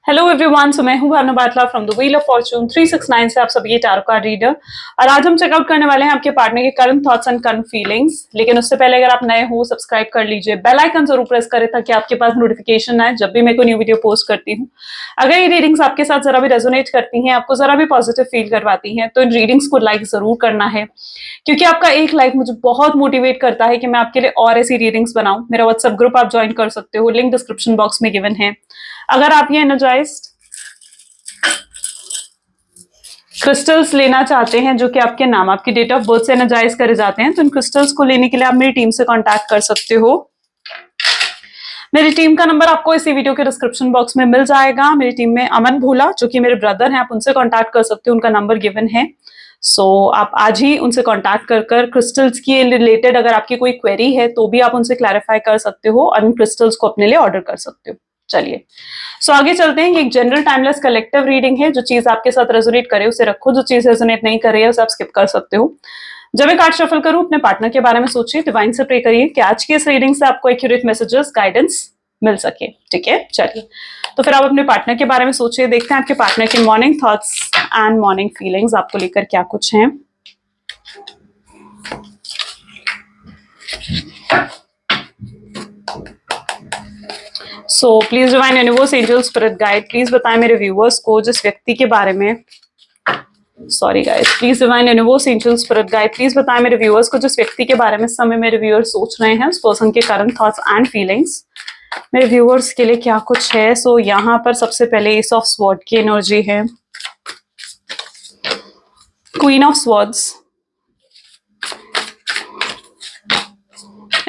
Hello everyone, so मैं हूं Bhavna Batla from the wheel of fortune 369 से आप सभी ये टैरो कार्ड रीडर। और आज हम चेकआउट करने वाले हैं आपके पार्टनर के current thoughts and current feelings. लेकिन उससे पहले अगर आप नए हो, सब्सक्राइब कर लीजिए, बेल आइकन जरूर प्रेस करें ताकि आपके पास नोटिफिकेशन आए जब भी मैं कोई न्यू वीडियो पोस्ट करती हूँ। अगर ये रीडिंग्स आपके साथ जरा भी रेजोनेट करती हैं, आपको जरा भी पॉजिटिव फील करवाती हैं, तो इन रीडिंग्स को लाइक जरूर करना है, क्योंकि आपका एक लाइक मुझे बहुत मोटिवेट करता है कि मैं आपके लिए और ऐसी रीडिंग्स बनाऊं। मेरा व्हाट्सएप ग्रुप आप ज्वाइन कर सकते हो, लिंक डिस्क्रिप्शन बॉक्स में गिवन है। अगर आप ये एनर्जाइज्ड क्रिस्टल्स लेना चाहते हैं जो कि आपके नाम, आपकी डेट ऑफ बर्थ से एनर्जाइज करे जाते हैं, तो इन क्रिस्टल्स को लेने के लिए आप मेरी टीम से कांटेक्ट कर सकते हो। मेरी टीम का नंबर आपको इसी वीडियो के डिस्क्रिप्शन बॉक्स में मिल जाएगा। मेरी टीम में अमन भोला जो कि मेरे ब्रदर हैं, आप उनसे कांटेक्ट कर सकते हो, उनका नंबर गिवन है। आप आज ही उनसे कांटेक्ट कर क्रिस्टल्स की रिलेटेड अगर आपकी कोई क्वेरी है तो भी आप उनसे क्लैरिफाई कर सकते हो और इन क्रिस्टल्स को अपने लिए ऑर्डर कर सकते हो। चलिए आगे चलते हैं। ये एक जनरल टाइमलेस कलेक्टिव रीडिंग है। जो चीज आपके साथ रेजोनेट करे उसे रखो, जो चीज रेजोनेट नहीं कर रही है उसे आप स्किप कर सकते हो। जब मैं कार्ड शफल करूं, अपने पार्टनर के बारे में सोचिए, डिवाइन से प्रे करिए कि आज की इस रीडिंग से आपको एक्यूरेट मैसेजेस, गाइडेंस मिल सके। ठीक है, चलिए तो फिर आप अपने पार्टनर के बारे में सोचिए। देखते हैं आपके पार्टनर के morning thoughts and morning feelings आपको लेकर क्या कुछ हैं। Please divine universe, angel, spirit guide, please बताएं मेरे व्यूअर्स को जिस व्यक्ति के बारे में, sorry guys, please divine universe, angel, spirit guide, please बताएं मेरे व्यूअर्स को जिस व्यक्ति के बारे में इस समय मेरे व्यूअर्स सोच रहे हैं, उस पर्सन के करंट थॉट्स एंड फीलिंग्स मेरे व्यूअर्स के लिए क्या कुछ है। यहाँ पर सबसे पहले एस ऑफ स्वॉर्ड की एनर्जी है, queen of swords,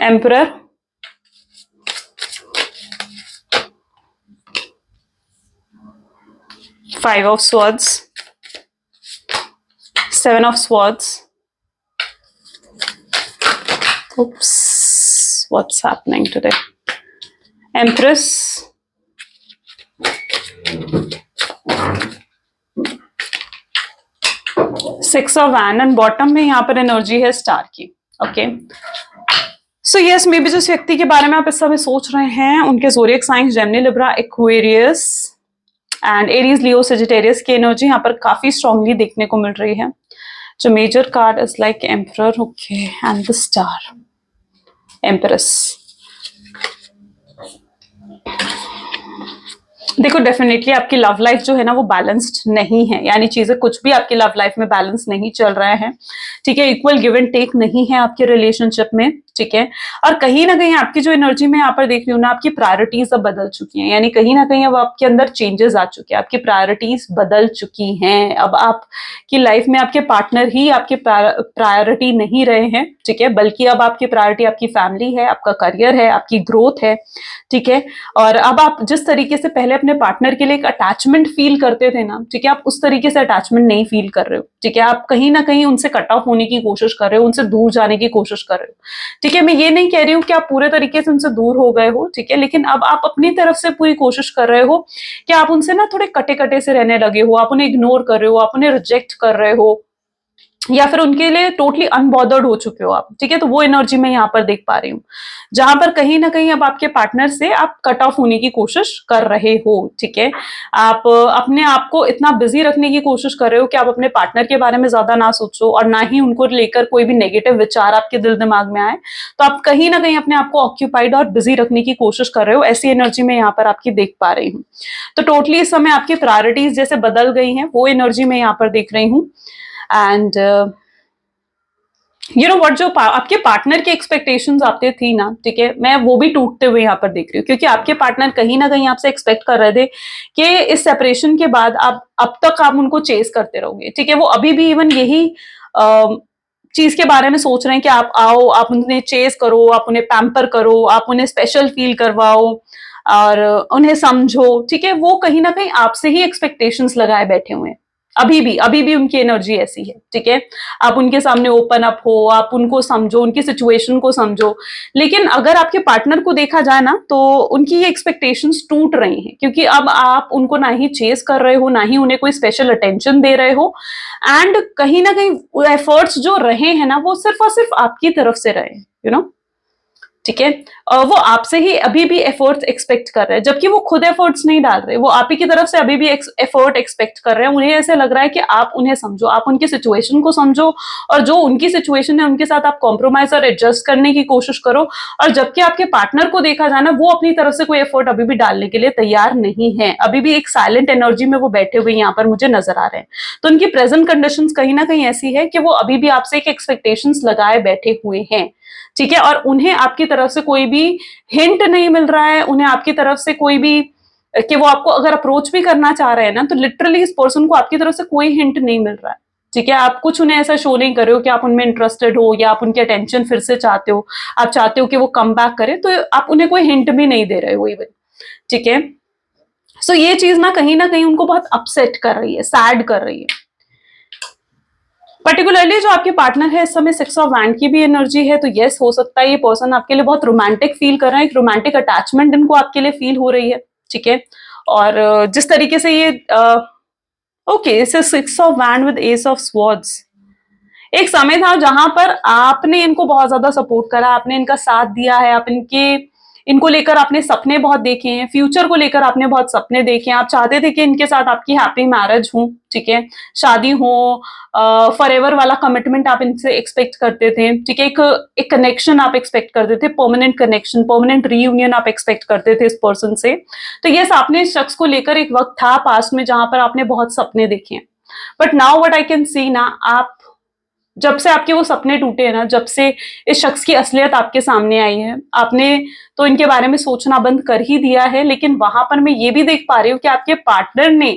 emperor, five of swords, seven of swords, oops, what's happening today, empress, six of wand and bottom में यहाँ पर एनर्जी है स्टार की। ओके, यस, मे बी जिस व्यक्ति के बारे में आप इस समय सोच रहे हैं उनके zodiac science Gemini, Libra, Aquarius and Aries, Leo, Sagittarius की एनर्जी यहाँ पर काफी स्ट्रांगली देखने को मिल रही है। जो major card is like emperor, okay, and the star, empress. देखो, डेफिनेटली आपकी लव लाइफ जो है ना वो बैलेंस्ड नहीं है, यानी चीजें कुछ भी आपकी लव लाइफ में बैलेंस नहीं चल रहा है। ठीक है, इक्वल गिव एंड टेक नहीं है आपके रिलेशनशिप में। ठीक है, और कहीं ना कहीं आपकी जो एनर्जी में यहाँ पर देख रही हूँ ना, आपकी प्रायोरिटीज अब बदल चुकी हैं, यानी कहीं ना कहीं अब आपके अंदर चेंजेस आ चुके हैं, आपकी प्रायोरिटीज बदल चुकी हैं। अब आपकी लाइफ में आपके पार्टनर ही आपके प्रायोरिटी नहीं रहे हैं। ठीक है, बल्कि अब आपकी प्रायोरिटी आपकी फैमिली है, आपका करियर है, आपकी ग्रोथ है। ठीक है, और अब आप जिस तरीके से पहले अपने पार्टनर के लिए एक अटैचमेंट फील करते थे ना, ठीक है, आप उस तरीके से अटैचमेंट नहीं फील कर रहे हो। ठीक है, आप कहीं ना कहीं उनसे कट ऑफ होने की कोशिश कर रहे हो, उनसे दूर जाने की कोशिश कर रहे हो। ठीक है, मैं ये नहीं कह रही हूँ कि आप पूरे तरीके से उनसे दूर हो गए हो। ठीक है, लेकिन अब आप अपनी तरफ से पूरी कोशिश कर रहे हो कि आप उनसे ना थोड़े कटे कटे से रहने लगे हो, आप उन्हें इग्नोर कर रहे हो, आप उन्हें रिजेक्ट कर रहे हो, या फिर उनके लिए टोटली अनबॉदर्ड हो चुके हो आप। ठीक है, तो वो एनर्जी मैं यहाँ पर देख पा रही हूँ, जहां पर कहीं ना कहीं अब आपके पार्टनर से आप कट ऑफ होने की कोशिश कर रहे हो। ठीक है, आप अपने आप को इतना बिजी रखने की कोशिश कर रहे हो कि आप अपने पार्टनर के बारे में ज्यादा ना सोचो और ना ही उनको लेकर कोई भी नेगेटिव विचार आपके दिल दिमाग में आए। तो आप कहीं ना कहीं अपने आप को ऑक्यूपाइड और बिजी रखने की कोशिश कर रहे हो, ऐसी एनर्जी मैं यहाँ पर आपकी देख पा रही हूँ। तो टोटली इस समय आपकी प्रायोरिटीज जैसे बदल गई हैं, वो एनर्जी मैं यहाँ पर देख रही हूँ। एंड यू नो व्हाट, जो आपके पार्टनर की एक्सपेक्टेशंस आपके थी ना, ठीक है, मैं वो भी टूटते हुए यहाँ पर देख रही हूँ, क्योंकि आपके पार्टनर कहीं ना कहीं आपसे एक्सपेक्ट कर रहे थे कि इस सेपरेशन के बाद आप अब तक आप उनको चेस करते रहोगे। ठीक है, वो अभी भी इवन यही चीज के बारे में सोच रहे हैं कि आप आओ, आप उन्हें चेस करो, आप उन्हें पैम्पर करो, आप उन्हें स्पेशल फील करवाओ और उन्हें समझो। ठीक है, वो कहीं ना कहीं आपसे ही एक्सपेक्टेशंस लगाए बैठे हुए हैं। अभी भी उनकी एनर्जी ऐसी है। ठीक है, आप उनके सामने ओपन अप हो, आप उनको समझो, उनकी सिचुएशन को समझो। लेकिन अगर आपके पार्टनर को देखा जाए ना, तो उनकी ये एक्सपेक्टेशंस टूट रही हैं, क्योंकि अब आप उनको ना ही चेस कर रहे हो, ना ही उन्हें कोई स्पेशल अटेंशन दे रहे हो। एंड कहीं ना कहीं एफर्ट्स जो रहे हैं ना, वो सिर्फ और सिर्फ आपकी तरफ से रहे, यू नो। ठीक है। वो आपसे ही अभी भी एफर्ट्स एक्सपेक्ट कर रहे हैं, जबकि वो खुद एफर्ट्स नहीं डाल रहे, वो आप ही की तरफ से अभी भी एफर्ट एक्सपेक्ट कर रहे हैं। उन्हें ऐसे लग रहा है कि आप उन्हें समझो, आप उनकी सिचुएशन को समझो, और जो उनकी सिचुएशन है उनके साथ आप कॉम्प्रोमाइज और एडजस्ट करने की कोशिश करो। और जबकि आपके पार्टनर को देखा जाना, वो अपनी तरफ से कोई एफर्ट अभी भी डालने के लिए तैयार नहीं है, अभी भी एक साइलेंट एनर्जी में वो बैठे हुए यहाँ पर मुझे नजर आ रहे हैं। तो उनकी प्रेजेंट कंडीशंस कहीं ना कहीं ऐसी है कि वो अभी भी आपसे एक एक्सपेक्टेशंस लगाए बैठे हुए हैं, ठीक है। और उन्हें आपकी तरफ से कोई भी हिंट नहीं मिल रहा है, उन्हें आपकी तरफ से कोई भी, कि वो आपको अगर अप्रोच भी करना चाह रहे हैं ना, तो लिटरली इस पर्सन को आपकी तरफ से कोई हिंट नहीं मिल रहा है, ठीक है। आप कुछ उन्हें ऐसा शो नहीं कर रहे हो कि आप उनमें इंटरेस्टेड हो, या आप उनकी अटेंशन फिर से चाहते हो, आप चाहते हो कि वो कम बैक करे, तो आप उन्हें कोई हिंट भी नहीं दे रहे हो इवन, ठीक है। सो ये चीज ना कहीं उनको बहुत अपसेट कर रही है, सैड कर रही है। पर्टिकुलरली जो आपके पार्टनर है, इस समय 6 ऑफ वैंड की भी एनर्जी है, तो यस, हो सकता है ये पर्सन आपके लिए बहुत रोमांटिक फील कर रहा है, एक रोमांटिक अटैचमेंट इनको आपके लिए फील हो रही है, ठीक है। और जिस तरीके से ये ओके, इसे 6 of wand with S of swords, एक समय था जहां पर आपने इनको बहुत ज्यादा सपोर्ट करा, आपने इनका साथ दिया है, आप इनको लेकर आपने सपने बहुत देखे हैं, फ्यूचर को लेकर आपने बहुत सपने देखे हैं, आप चाहते थे कि इनके साथ आपकी हैप्पी मैरिज हो, ठीक है, शादी हो, फॉर एवर वाला कमिटमेंट आप इनसे एक्सपेक्ट करते थे, ठीक है, एक कनेक्शन आप एक्सपेक्ट करते थे, परमानेंट कनेक्शन, परमानेंट रीयूनियन आप एक्सपेक्ट करते थे इस पर्सन से। तो यस, आपने इस शख्स को लेकर एक वक्त था पास्ट में जहां पर आपने बहुत सपने देखे हैं, but now what I can see ना, आप जब से आपके वो सपने टूटे हैं ना, जब से इस शख्स की असलियत आपके सामने आई है, आपने तो इनके बारे में सोचना बंद कर ही दिया है। लेकिन वहां पर मैं ये भी देख पा रही हूँ कि आपके पार्टनर ने,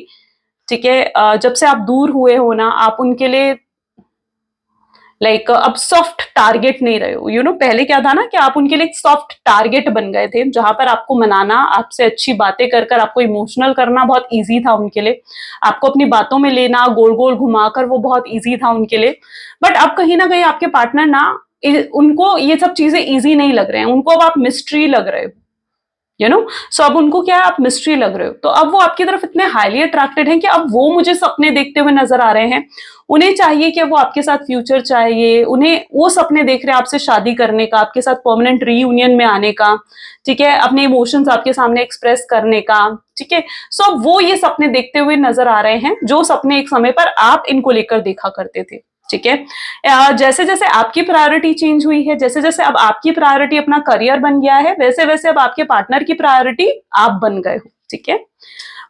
ठीक है, जब से आप दूर हुए हो ना, आप उनके लिए लाइक अब सॉफ्ट टारगेट नहीं रहे हो, पहले क्या था ना कि आप उनके लिए एक सॉफ्ट टारगेट बन गए थे, जहां पर आपको मनाना, आपसे अच्छी बातें कर कर आपको इमोशनल करना बहुत इजी था उनके लिए, आपको अपनी बातों में लेना, गोल गोल घुमाकर, वो बहुत इजी था उनके लिए। बट अब कहीं ना कहीं आपके पार्टनर ना, उनको ये सब चीजें इजी नहीं लग रहे हैं, उनको अब आप मिस्ट्री लग रहे हो, सो अब उनको क्या है, आप मिस्ट्री लग रहे हो। तो अब वो आपकी तरफ इतने हाईली अट्रैक्टेड हैं कि अब वो मुझे सपने देखते हुए नजर आ रहे हैं, उन्हें चाहिए कि वो आपके साथ फ्यूचर चाहिए, उन्हें वो सपने देख रहे हैं आपसे शादी करने का, आपके साथ परमानेंट रीयूनियन में आने का, ठीक है, अपने इमोशंस आपके सामने एक्सप्रेस करने का, ठीक है। सो अब वो ये सपने देखते हुए नजर आ रहे हैं, जो सपने एक समय पर आप इनको लेकर देखा करते थे, ठीक है। जैसे जैसे आपकी प्रायोरिटी चेंज हुई है, जैसे जैसे अब आपकी प्रायोरिटी अपना करियर बन गया है, वैसे वैसे अब आपके पार्टनर की प्रायोरिटी आप बन गए हो, ठीक है।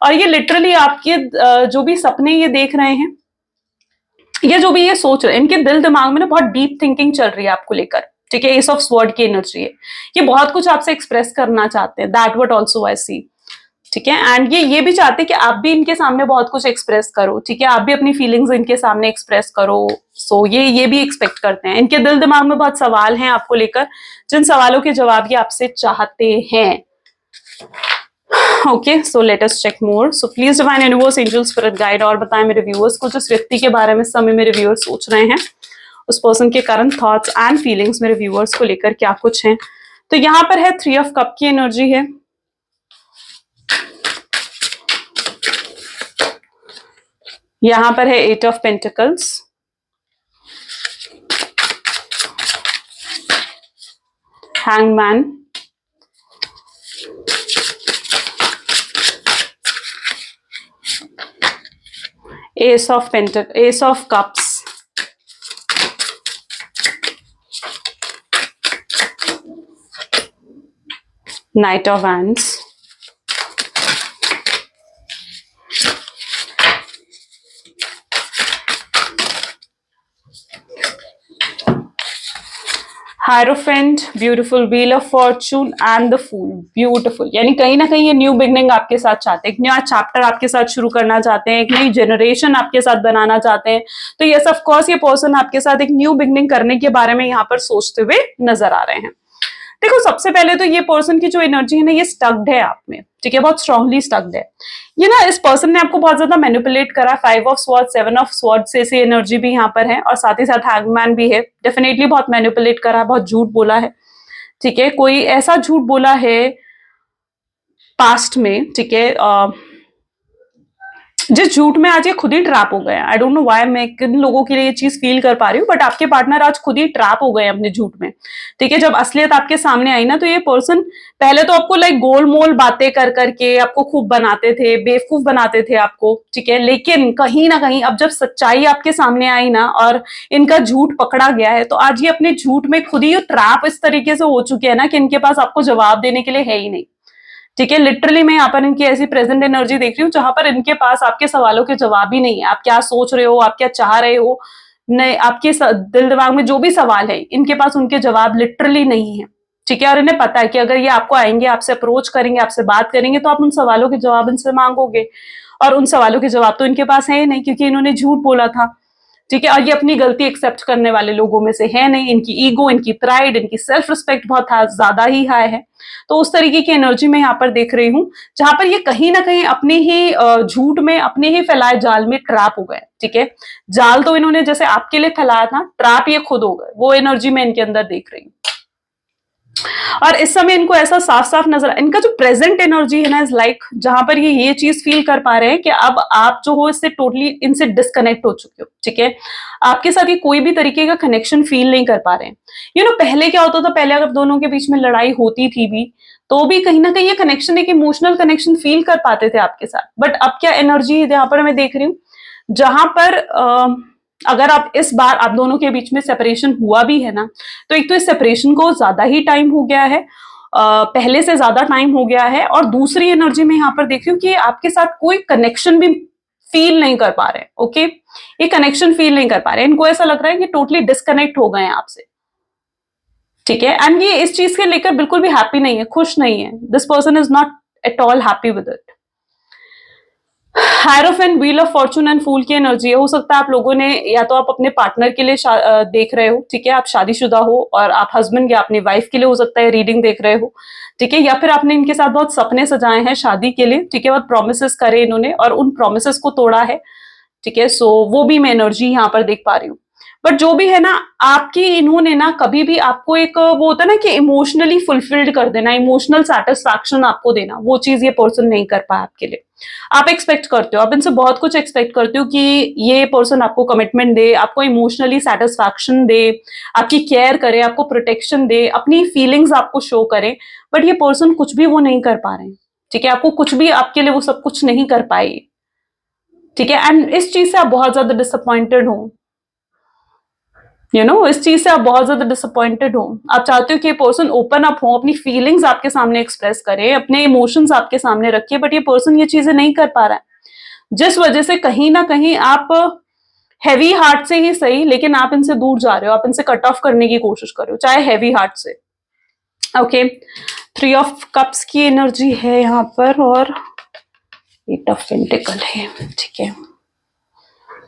और ये लिटरली आपके जो भी सपने ये देख रहे हैं, ये जो भी ये सोच रहे हैं, इनके दिल दिमाग में ना बहुत डीप थिंकिंग चल रही है आपको लेकर, ठीक है। एस ऑफ स्वॉर्ड की एनर्जी है, ये बहुत कुछ आपसे एक्सप्रेस करना चाहते हैं, दैट व्हाट आल्सो आई सी, ठीक है। एंड ये भी चाहते हैं कि आप भी इनके सामने बहुत कुछ एक्सप्रेस करो, ठीक है, आप भी अपनी फीलिंग्स इनके सामने एक्सप्रेस करो। सो ये भी एक्सपेक्ट करते हैं, इनके दिल दिमाग में बहुत सवाल हैं आपको लेकर, जिन सवालों के जवाब ये आपसे चाहते हैं। Okay, so let us check more. So please divine universe, angel, spirit guide, और बताएं मेरे व्यूअर्स को जिस व्यक्ति के बारे में इस समय मेरे व्यूअर्स सोच रहे हैं, उस पर्सन के करंट थॉट्स एंड फीलिंग्स मेरे व्यूअर्स को लेकर क्या कुछ है। तो यहाँ पर है 3 ऑफ कप की एनर्जी है, यहां पर है 8 of pentacles, hangman, ace of cups, knight of wands, hierophant, beautiful, wheel of fortune and the fool, beautiful. यानी कहीं ना कहीं ये न्यू बिगनिंग आपके साथ चाहते हैं, एक नया चैप्टर आपके साथ शुरू करना चाहते हैं, एक नई जनरेशन आपके साथ बनाना चाहते हैं। तो यस, ऑफ कोर्स ये पर्सन आपके साथ एक न्यू बिगनिंग करने के बारे में यहाँ पर सोचते हुए नजर आ रहे हैं। देखो, सबसे पहले तो ये पर्सन की जो एनर्जी है ना, ये स्टक्ड है आप में, ठीक है, बहुत स्ट्रांगली स्टक्ड है ये ना। इस पर्सन ने आपको बहुत ज्यादा मैनिपुलेट करा, 5 ऑफ स्वॉर्ड, 7 ऑफ स्वॉर्ड से एनर्जी भी यहाँ पर है, और साथ ही साथ हैंगमैन भी है। डेफिनेटली बहुत मैनिपुलेट करा, बहुत झूठ बोला है, ठीक है, कोई ऐसा झूठ बोला है पास्ट में, ठीक है, जिस झूठ में आज ये खुद ही ट्रैप हो गए हैं, आई डोंट नो व्हाई मैं किन लोगों के लिए ये चीज फील कर पा रही हूँ, बट आपके पार्टनर आज खुद ही ट्रैप हो गए अपने झूठ में। ठीक है, जब असलियत आपके सामने आई ना, तो ये पर्सन पहले तो आपको लाइक गोल मोल बातें कर करके आपको खूब बनाते थे, बेवकूफ बनाते थे आपको। ठीक है, लेकिन कहीं ना कहीं अब जब सच्चाई आपके सामने आई ना और इनका झूठ पकड़ा गया है, तो आज ये अपने झूठ में खुद ही ट्रैप इस तरीके से हो चुके हैं ना कि इनके पास आपको जवाब देने के लिए है ही नहीं। ठीक है, लिटरली मैं यहाँ पर इनकी ऐसी प्रेजेंट एनर्जी देख रही हूँ जहां पर इनके पास आपके सवालों के जवाब ही नहीं है। आप क्या सोच रहे हो, आप क्या चाह रहे हो, नहीं, आपके दिल दिमाग में जो भी सवाल है, इनके पास उनके जवाब लिटरली नहीं है। ठीक है, और इन्हें पता है कि अगर ये आपको आएंगे, आपसे अप्रोच करेंगे, आपसे बात करेंगे, तो आप उन सवालों के जवाब इनसे मांगोगे, और उन सवालों के जवाब तो इनके पास है ही नहीं, क्योंकि इन्होंने झूठ बोला था। ठीक है, और ये अपनी गलती एक्सेप्ट करने वाले लोगों में से है नहीं। इनकी ईगो, इनकी प्राइड, इनकी सेल्फ रिस्पेक्ट बहुत ज्यादा ही हाई है। तो उस तरीके की एनर्जी मैं यहाँ पर देख रही हूँ, जहां पर ये कहीं ना कहीं अपने ही झूठ में, अपने ही फैलाए जाल में ट्रैप हो गए। ठीक है, जाल तो इन्होंने जैसे आपके लिए फैलाया था, ट्रैप ये खुद हो गए। वो एनर्जी मैं इनके अंदर देख रही हूँ, और इस समय इनको ऐसा साफ साफ नजर, इनका जो प्रेजेंट एनर्जी है ना, इज लाइक जहां पर ये चीज फील कर पा रहे हैं कि अब आप जो हो इससे टोटली इनसे डिस्कनेक्ट हो चुके हो। ठीक है, आपके साथ ये कोई भी तरीके का कनेक्शन फील नहीं कर पा रहे हैं। पहले क्या होता था, पहले अगर दोनों के बीच में लड़ाई होती थी भी, तो भी कहीं ना कहीं ये कनेक्शन, एक इमोशनल कनेक्शन फील कर पाते थे आपके साथ। बट अब क्या एनर्जी यहाँ पर मैं देख रही हूँ, जहां पर अगर आप इस बार आप दोनों के बीच में सेपरेशन हुआ भी है ना, तो एक तो इस सेपरेशन को ज्यादा ही टाइम हो गया है, पहले से ज्यादा टाइम हो गया है, और दूसरी एनर्जी में यहाँ पर देख रही हूँ कि आपके साथ कोई कनेक्शन भी फील नहीं कर पा रहे। ओके, ये कनेक्शन फील नहीं कर पा रहे, इनको ऐसा लग रहा है कि टोटली डिस्कनेक्ट हो गए हैं आपसे। ठीक है, एंड ये इस चीज के लेकर बिल्कुल भी हैप्पी नहीं है, खुश नहीं है। This person is not at all happy with it. Hierophant, wheel of fortune and fool की एनर्जी है। हो सकता है आप लोगों ने, या तो आप अपने पार्टनर के लिए देख रहे हो, ठीक है, आप शादीशुदा हो, और आप हस्बैंड या अपनी वाइफ के लिए हो सकता है रीडिंग देख रहे हो। ठीक है, या फिर आपने इनके साथ बहुत सपने सजाए हैं शादी के लिए। ठीक है, बहुत प्रोमिस करे इन्होंने और उन प्रोमिस को तोड़ा है। ठीक है, सो वो भी मैं एनर्जी यहाँ पर देख पा रही हूँ। बट जो भी है ना, आपकी इन्होंने ना कभी भी आपको एक वो होता है ना कि इमोशनली फुलफिल्ड कर देना, इमोशनल सेटिस्फैक्शन आपको देना, वो चीज ये पर्सन नहीं कर पाया आपके लिए। आप एक्सपेक्ट करते हो, आप इनसे बहुत कुछ एक्सपेक्ट करते हो कि ये पर्सन आपको कमिटमेंट दे, आपको इमोशनली सेटिस्फैक्शन दे, आपकी केयर करे, आपको प्रोटेक्शन दे, अपनी फीलिंग्स आपको शो करे। बट ये पर्सन कुछ भी वो नहीं कर पा रहे हैं। ठीक है, आपको कुछ भी, आपके लिए वो सब कुछ नहीं कर पाए। ठीक है, एंड इस चीज से आप बहुत ज्यादा डिसअपॉइंटेड हो। इस चीज से आप बहुत ज्यादा डिसअपॉइंटेड हो। आप चाहते हो कि ये पर्सन ओपन अप हो, अपनी फीलिंग्स आपके सामने एक्सप्रेस करे, अपने इमोशंस आपके सामने रखे, बट ये पर्सन ये चीजें नहीं कर पा रहा है, जिस वजह से कहीं ना कहीं आप हैवी हार्ट से ही सही, लेकिन आप इनसे दूर जा रहे हो, आप इनसे कट ऑफ करने की कोशिश कर रहे हो, चाहे हैवी हार्ट से। ओके, 3 ऑफ कप्स की एनर्जी है यहाँ पर, और 8 ऑफ पेंटिकल है। ठीक है,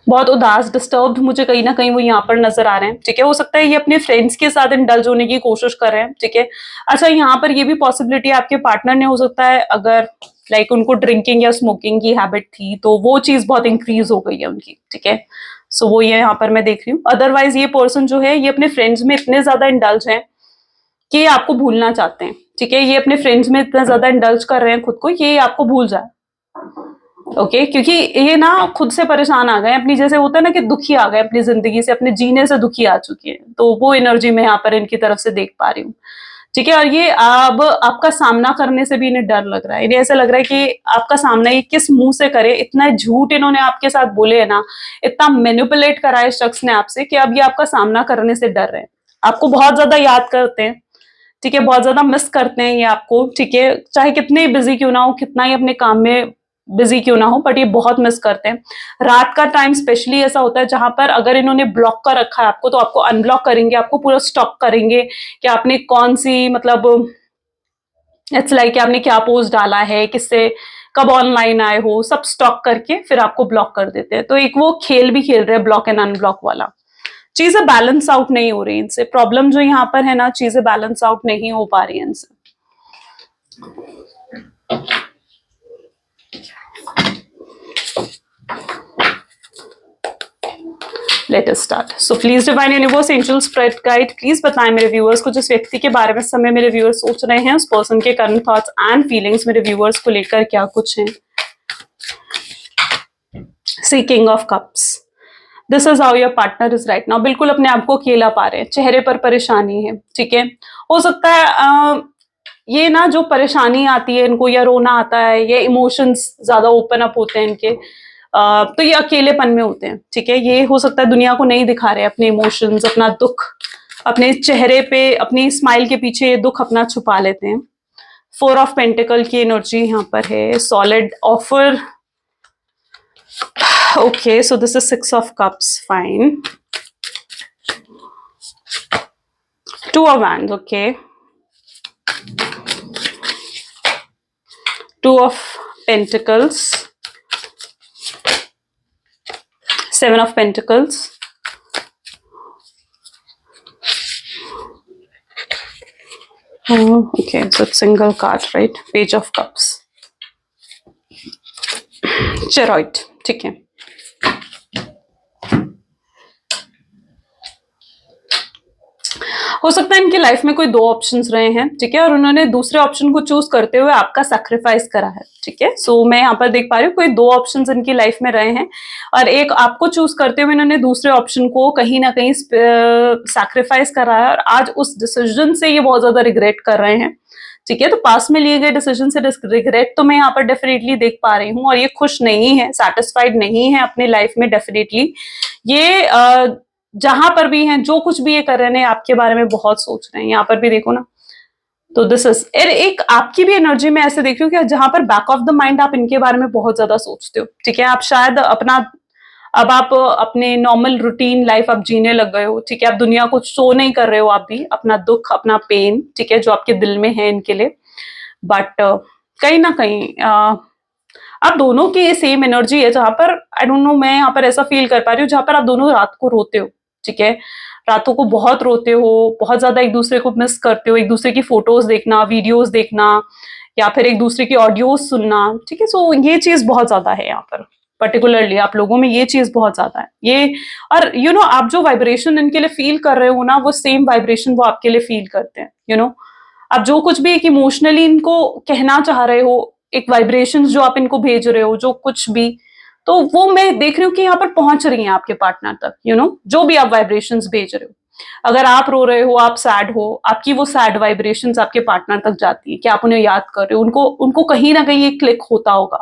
बहुत उदास, डिस्टर्ब्ड मुझे कहीं ना कहीं वो यहाँ पर नजर आ रहे हैं। ठीक है, हो सकता है ये अपने फ्रेंड्स के साथ इंडल्ज होने की कोशिश कर रहे हैं। ठीक है, अच्छा, यहाँ पर ये भी पॉसिबिलिटी है आपके पार्टनर ने, हो सकता है अगर लाइक उनको ड्रिंकिंग या स्मोकिंग की हैबिट थी, तो वो चीज बहुत इंक्रीज हो गई है उनकी। ठीक है, सो वो ये यहाँ पर मैं देख रही हूँ। अदरवाइज ये पर्सन जो है, ये अपने फ्रेंड्स में इतने ज्यादा इंडल्ज है कि ये आपको भूलना चाहते हैं। ठीक है, ये अपने फ्रेंड्स में इतना ज्यादा इंडल्ज कर रहे हैं खुद को, ये आपको भूल जाए। ओके, क्योंकि ये ना खुद से परेशान आ गए अपनी, जैसे होता है ना कि दुखी आ गए अपनी जिंदगी से, अपने जीने से दुखी आ चुकी है, तो वो एनर्जी मैं यहाँ पर इनकी तरफ से देख पा रही हूँ। ठीक है, और ये अब आपका सामना करने से भी इन्हें डर लग रहा है। इन्हें ऐसा लग रहा है कि आपका सामना ये किस मुंह से करे, इतना झूठ इन्होंने आपके साथ बोले है ना, इतना मैनिपुलेट करा है इस शख्स ने आपसे, कि अब ये आपका सामना करने से डर रहे हैं। आपको बहुत ज्यादा याद करते हैं। ठीक है, बहुत ज्यादा मिस करते हैं ये आपको। ठीक है, चाहे कितने बिजी क्यों ना हो, कितना ही अपने काम में बिजी क्यों ना हो, बट ये बहुत मिस करते हैं। रात का टाइम स्पेशली ऐसा होता है जहां पर अगर इन्होंने ब्लॉक कर रखा है आपको, तो आपको अनब्लॉक करेंगे, आपको पूरा स्टॉप करेंगे कि आपने कौन सी, मतलब इट्स लाइक आपने क्या पोस्ट डाला है, किससे कब ऑनलाइन आए हो, सब स्टॉक करके फिर आपको ब्लॉक कर देते हैं। तो एक वो खेल भी खेल रहे हैं, ब्लॉक एंड अनब्लॉक वाला। चीजें बैलेंस आउट नहीं हो रही इनसे, प्रॉब्लम जो यहाँ पर है ना, चीजें बैलेंस आउट नहीं हो पा रही है इनसे। Let us start. So please divine universe, angel, spread guide, please बताएं मेरे व्यूअर्स को, जिस व्यक्ति के बारे में समय मेरे व्यूअर्स सोच रहे हैं, उस पर्सन के करंट थॉट्स एंड फीलिंग्स मेरे व्यूअर्स को लेकर क्या कुछ है। See king of cups, this is how your partner is right now. बिल्कुल अपने आप को अकेला पा रहे हैं, चेहरे पर परेशानी है, ठीक है। हो सकता है ये ना जो परेशानी आती है इनको, या रोना आता है, ये इमोशंस ज्यादा ओपन अप होते हैं इनके, तो ये अकेलेपन में होते हैं, ठीक है। ये हो सकता है दुनिया को नहीं दिखा रहे अपने इमोशंस, अपना दुख अपने चेहरे पे, अपनी स्माइल के पीछे ये दुख अपना छुपा लेते हैं। 4 ऑफ पेंटिकल की एनर्जी यहाँ पर है, solid offer. Okay, so this is 6 of cups, fine. 2 of wands, okay. 2 of pentacles, 7 of pentacles, okay, so it's single card, right? Page of cups, chariot, ठीक है। हो सकता है इनकी लाइफ में कोई 2 ऑप्शंस रहे हैं, ठीक है, और उन्होंने दूसरे ऑप्शन को चूज करते हुए आपका सैक्रिफाइस करा है, ठीक है। सो मैं यहाँ पर देख पा रही हूँ कोई 2 ऑप्शंस इनकी लाइफ में रहे हैं, और एक आपको चूज करते हुए इन्होंने दूसरे ऑप्शन को कहीं ना कहीं सैक्रिफाइस करा है, और आज उस डिसीजन से ये बहुत ज्यादा रिग्रेट कर रहे हैं, ठीक है। तो पास में लिए गए डिसीजन से रिग्रेट तो मैं यहाँ पर डेफिनेटली देख पा रही हूँ, और ये खुश नहीं है, सेटिस्फाइड नहीं है अपनी लाइफ में, डेफिनेटली ये जहां पर भी हैं, जो कुछ भी ये कर रहे हैं, आपके बारे में बहुत सोच रहे हैं। यहाँ पर भी देखो ना, तो दिस इज एक आपकी भी एनर्जी में ऐसे देख रही हूँ कि जहां पर बैक ऑफ द माइंड आप इनके बारे में बहुत ज्यादा सोचते हो, ठीक है। आप शायद अपना, अब आप अपने नॉर्मल रूटीन लाइफ आप जीने लग गए हो, ठीक है। आप दुनिया को शो नहीं कर रहे हो, आप भी अपना दुख, अपना पेन, ठीक है, जो आपके दिल में है इनके लिए, बट कहीं ना कहीं आप दोनों की सेम एनर्जी है, जहां पर आई डोंट नो, मैं यहाँ पर ऐसा फील कर पा रही हूँ जहां पर आप दोनों रात को रोते हो, ठीक है। रातों को बहुत रोते हो, बहुत ज्यादा एक दूसरे को मिस करते हो, एक दूसरे की फोटोज देखना, वीडियोस देखना, या फिर एक दूसरे की ऑडियोज सुनना, ठीक है। सो ये चीज बहुत ज्यादा है यहाँ पर, पर्टिकुलरली आप लोगों में ये चीज बहुत ज्यादा है ये। और यू नो, आप जो वाइब्रेशन इनके लिए फील कर रहे हो ना, वो सेम वाइब्रेशन वो आपके लिए फील करते हैं, यू नो। आप जो कुछ भी एक इमोशनली इनको कहना चाह रहे हो, एक वाइब्रेशंस जो आप इनको भेज रहे हो, जो कुछ भी, तो वो मैं देख रही हूँ कि यहाँ पर पहुंच रही हैं आपके पार्टनर तक, यू नो, जो भी आप वाइब्रेशंस भेज रहे हो। अगर आप रो रहे हो, आप सैड हो, आपकी वो सैड वाइब्रेशंस आपके पार्टनर तक जाती है कि आप उन्हें याद कर रहे हो, उनको उनको कहीं ना कहीं एक क्लिक होता होगा,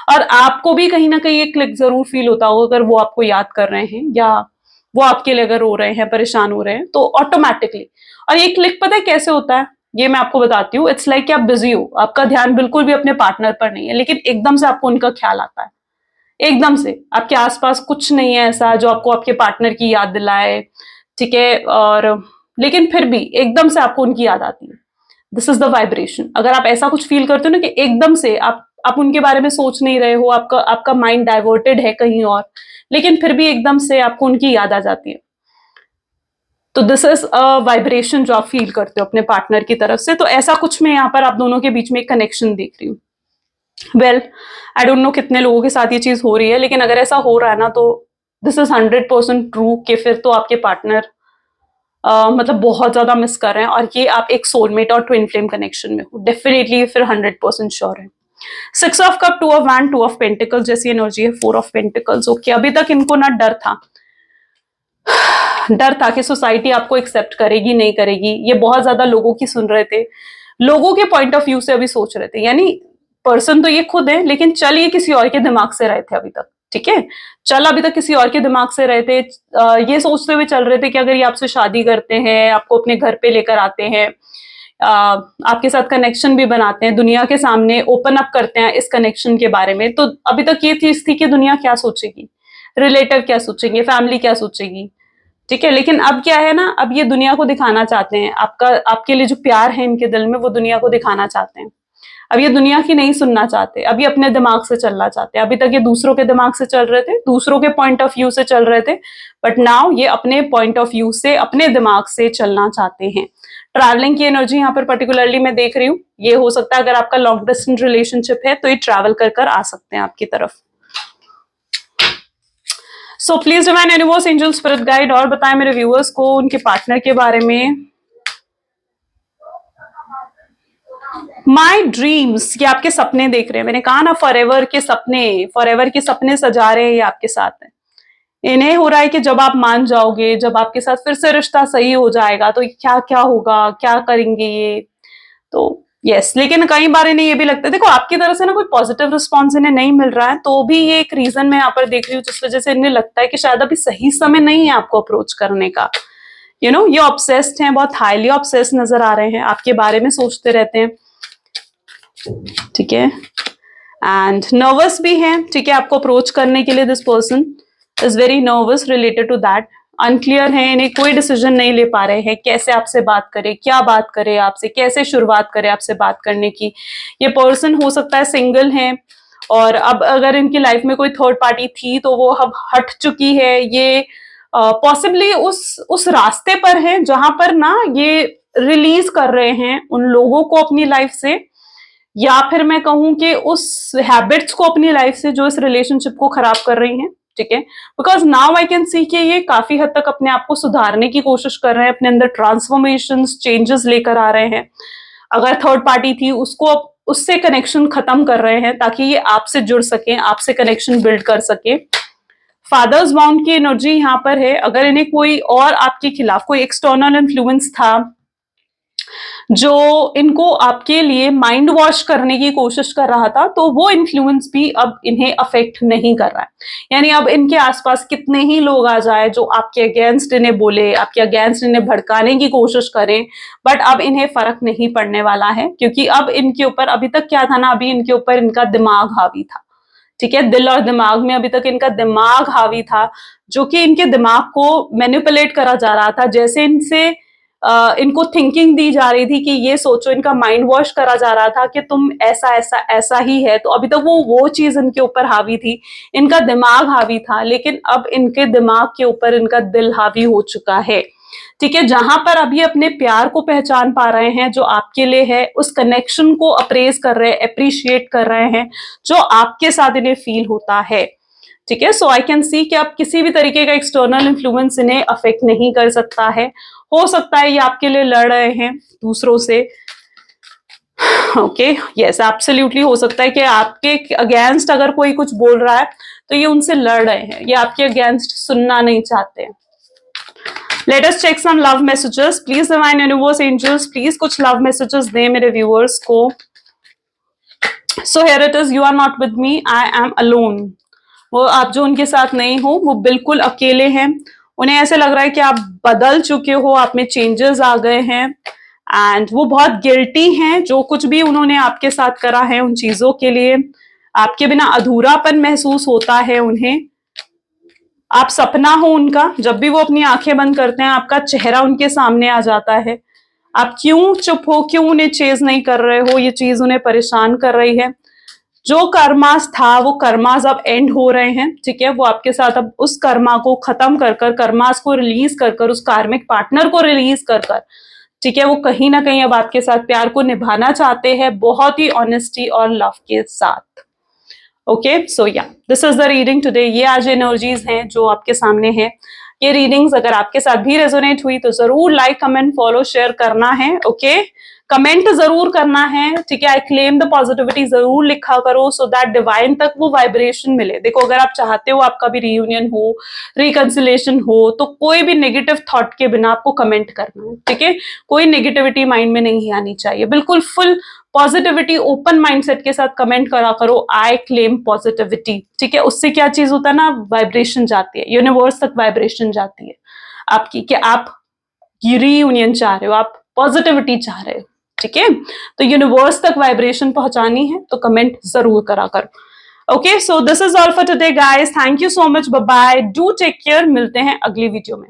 और आपको भी कहीं ना कहीं एक क्लिक जरूर फील होता होगा अगर वो आपको याद कर रहे हैं, या वो आपके लिए अगर रो रहे हैं, परेशान हो रहे हैं, तो ऑटोमेटिकली। और ये क्लिक पता है कैसे होता है, ये मैं आपको बताती हूँ। इट्स लाइक कि आप बिजी हो, आपका ध्यान बिल्कुल भी अपने पार्टनर पर नहीं है, लेकिन एकदम से आपको उनका ख्याल आता है, एकदम से आपके आसपास कुछ नहीं है ऐसा जो आपको आपके पार्टनर की याद दिलाए, ठीक है। और लेकिन फिर भी एकदम से आपको उनकी याद आती है। This is the vibration. अगर आप ऐसा कुछ फील करते हो ना कि एकदम से आप उनके बारे में सोच नहीं रहे हो, आपका आपका माइंड डाइवर्टेड है कहीं और, लेकिन फिर भी एकदम से आपको उनकी याद आ जाती है, तो दिस इज अ वाइब्रेशन जो आप फील करते हो अपने पार्टनर की तरफ से। तो ऐसा कुछ मैं यहाँ पर आप दोनों के बीच में एक कनेक्शन देख रही हूँ। वेल, आई डोंट नो कितने लोगों के साथ ये चीज हो रही है, लेकिन अगर ऐसा हो रहा है ना, तो दिस इज 100% ट्रू कि फिर तो आपके पार्टनर मतलब बहुत ज्यादा मिस कर रहे हैं, और ये आप एक सोलमेट और ट्विन फ्लेम कनेक्शन में हो, डेफिनेटली फिर 100% श्योर है। 6 of cup, 2 of wand, 2 of pentacles जैसी एनर्जी है, 4 ऑफ पेंटिकल्स। ओके, अभी तक इनको ना डर था कि सोसाइटी आपको एक्सेप्ट करेगी नहीं करेगी। ये बहुत ज्यादा लोगों की सुन रहे थे, लोगों के पॉइंट ऑफ व्यू से अभी सोच रहे थे, यानी पर्सन तो ये खुद है, लेकिन चल ये किसी और के दिमाग से रहे थे अभी तक, ठीक है। चल अभी तक किसी और के दिमाग से रहे थे, ये सोचते हुए चल रहे थे कि अगर ये आपसे शादी करते हैं, आपको अपने घर पे लेकर आते हैं, आपके साथ कनेक्शन भी बनाते हैं, दुनिया के सामने ओपन अप करते हैं इस कनेक्शन के बारे में, तो अभी तक ये चीज थी कि दुनिया क्या सोचेगी, रिलेटिव क्या सोचेंगे, फैमिली क्या सोचेगी, ठीक है। लेकिन अब क्या है ना, अब ये दुनिया को दिखाना चाहते हैं, आपके लिए जो प्यार है इनके दिल में, वो दुनिया को दिखाना चाहते हैं। अब ये दुनिया की नहीं सुनना चाहते, अब ये अपने दिमाग से चलना चाहते हैं। अभी तक ये दूसरों के दिमाग से चल रहे थे, दूसरों के पॉइंट ऑफ व्यू से चल रहे थे, बट नाउ ये अपने पॉइंट ऑफ व्यू से, अपने दिमाग से चलना चाहते हैं। ट्रैवलिंग की एनर्जी यहाँ पर पर्टिकुलरली मैं देख रही हूँ। ये हो सकता है अगर आपका लॉन्ग डिस्टेंस रिलेशनशिप है, तो ये ट्रैवल कर आ सकते हैं आपकी तरफ। सो please divine universe, angel, spirit guide, और बताएं मेरे व्यूअर्स को उनके पार्टनर के बारे में। माई ड्रीम्स, ये आपके सपने देख रहे हैं, मैंने कहा ना फॉरएवर के सपने सजा रहे हैं, ये आपके साथ है। इन्हें हो रहा है कि जब आप मान जाओगे, जब आपके साथ फिर से रिश्ता सही हो जाएगा तो क्या क्या होगा, क्या करेंगे ये। तो यस, लेकिन कई बार इन्हें ये भी लगता है, देखो आपकी तरफ से ना कोई पॉजिटिव रिस्पॉन्स इन्हें नहीं मिल रहा है, तो भी ये एक रीजन मैं यहाँ पर देख रही हूँ जिस वजह से इन्हें लगता है कि शायद अभी सही समय नहीं है आपको अप्रोच करने का। ये ऑब्सेस्ड हैं, बहुत हाईली ऑब्सेस्ड नजर आ रहे हैं, आपके बारे में सोचते रहते हैं, ठीक है। एंड नर्वस भी हैं, ठीक है, आपको अप्रोच करने के लिए this person is very nervous related to that. Unclear है, इन्हें कोई डिसीजन नहीं ले पा रहे हैं, कैसे आपसे बात करे, क्या बात करे आपसे, कैसे शुरुआत करे आपसे बात करने की। ये पर्सन हो सकता है सिंगल है, और अब अगर इनकी लाइफ में कोई थर्ड पार्टी थी तो वो अब हट चुकी है। ये पॉसिबली उस रास्ते पर है जहां पर ना ये रिलीज कर रहे हैं उन लोगों को अपनी लाइफ से, या फिर मैं कहूं कि उस हैबिट्स को अपनी लाइफ से जो इस रिलेशनशिप को खराब कर रही हैं, ठीक है। Because now I can see कि ये काफी हद तक अपने आप को सुधारने की कोशिश कर रहे हैं, अपने अंदर ट्रांसफॉर्मेशन चेंजेस लेकर आ रहे हैं। अगर थर्ड पार्टी थी उसको अब उससे कनेक्शन खत्म कर रहे हैं ताकि ये आपसे जुड़ सके, आपसे कनेक्शन बिल्ड कर सके। फादर्स बाउंड की एनर्जी यहाँ पर है। अगर इन्हें कोई और आपके खिलाफ कोई एक्सटर्नल इन्फ्लुएंस था जो इनको आपके लिए माइंड वॉश करने की कोशिश कर रहा था, तो वो इन्फ्लुएंस भी अब इन्हें अफेक्ट नहीं कर रहा है। यानी अब इनके आसपास कितने ही लोग आ जाए जो आपके अगेंस्ट इन्हें बोले, आपके अगेंस्ट इन्हें भड़काने की कोशिश करें, बट अब इन्हें फर्क नहीं पड़ने वाला है, क्योंकि अब इनके ऊपर, अभी तक क्या था ना, अभी इनके ऊपर इनका दिमाग हावी था, ठीक है। दिल और दिमाग में अभी तक इनका दिमाग हावी था, जो कि इनके दिमाग को मैनिपुलेट करा जा रहा था। जैसे इनसे इनको थिंकिंग दी जा रही थी कि ये सोचो, इनका माइंड वॉश करा जा रहा था कि तुम ऐसा ऐसा ऐसा ही है। तो अभी तक वो चीज इनके ऊपर हावी थी, इनका दिमाग हावी था, लेकिन अब इनके दिमाग के ऊपर इनका दिल हावी हो चुका है, ठीक है। जहां पर अभी अपने प्यार को पहचान पा रहे हैं जो आपके लिए है, उस कनेक्शन को अप्रेज कर रहे हैं, अप्रिशिएट कर रहे हैं जो आपके साथ इन्हें फील होता है, ठीक है। सो आई कैन सी कि आप किसी भी तरीके का एक्सटर्नल इन्फ्लुएंस इन्हें अफेक्ट नहीं कर सकता है। हो सकता है ये आपके लिए लड़ रहे हैं दूसरों से, ओके, यस, एब्सोल्युटली हो सकता है कि आपके अगेंस्ट अगर कोई कुछ बोल रहा है तो ये उनसे लड़ रहे हैं, ये आपके अगेंस्ट सुनना नहीं चाहते हैं। Let us check some love messages, please divine universe angels, please कुछ लव मैसेजेस दें मेरे व्यूअर्स को। So here it is, you are not with me, I am alone. वो आप जो उनके साथ नहीं हो, वो बिल्कुल अकेले हैं। उन्हें ऐसे लग रहा है कि आप बदल चुके हो, आप में चेंजेस आ गए हैं, एंड वो बहुत गिल्टी हैं जो कुछ भी उन्होंने आपके साथ करा है उन चीजों के लिए। आपके बिना अधूरापन महसूस होता है उन्हें। आप सपना हो उनका, जब भी वो अपनी आंखें बंद करते हैं आपका चेहरा उनके सामने आ जाता है। आप क्यों चुप हो, क्यों उन्हें चेज नहीं कर रहे हो, ये चीज उन्हें परेशान कर रही है। जो कर्मास था वो कर्मास अब एंड हो रहे हैं, ठीक है। वो आपके साथ अब उस कर्मा को खत्म कर कर, कर्मास को रिलीज कर कर, उस कार्मिक पार्टनर को रिलीज कर कर, ठीक है, वो कहीं ना कहीं अब आपके साथ प्यार को निभाना चाहते हैं, बहुत ही ऑनेस्टी और लव के साथ। ओके, सो या this is the reading today. ये आज एनर्जीज हैं जो आपके सामने है। ये रीडिंग्स अगर आपके साथ भी रेजोनेट हुई तो जरूर लाइक, कमेंट, फॉलो, शेयर करना है, ओके। कमेंट जरूर करना है, ठीक है। आई क्लेम द पॉजिटिविटी जरूर लिखा करो, सो दैट डिवाइन तक वो वाइब्रेशन मिले। देखो, अगर आप चाहते हो आपका भी रियूनियन हो, रिकंसिलेशन हो, तो कोई भी नेगेटिव थॉट के बिना आपको कमेंट करना है, ठीक है। कोई नेगेटिविटी माइंड में नहीं आनी चाहिए, बिल्कुल फुल पॉजिटिविटी, ओपन माइंडसेट के साथ कमेंट करा करो, आई क्लेम पॉजिटिविटी, ठीक है। उससे क्या चीज होता है ना, वाइब्रेशन जाती है, यूनिवर्स तक वाइब्रेशन जाती है आपकी, कि आप रीयूनियन चाह रहे हो, आप पॉजिटिविटी चाह रहे हो, ठीक है। तो यूनिवर्स तक वाइब्रेशन पहुंचानी है तो कमेंट जरूर करा करो। Okay, so this is all for today guys, thank you so much, bye bye, do take care, मिलते हैं अगली वीडियो में।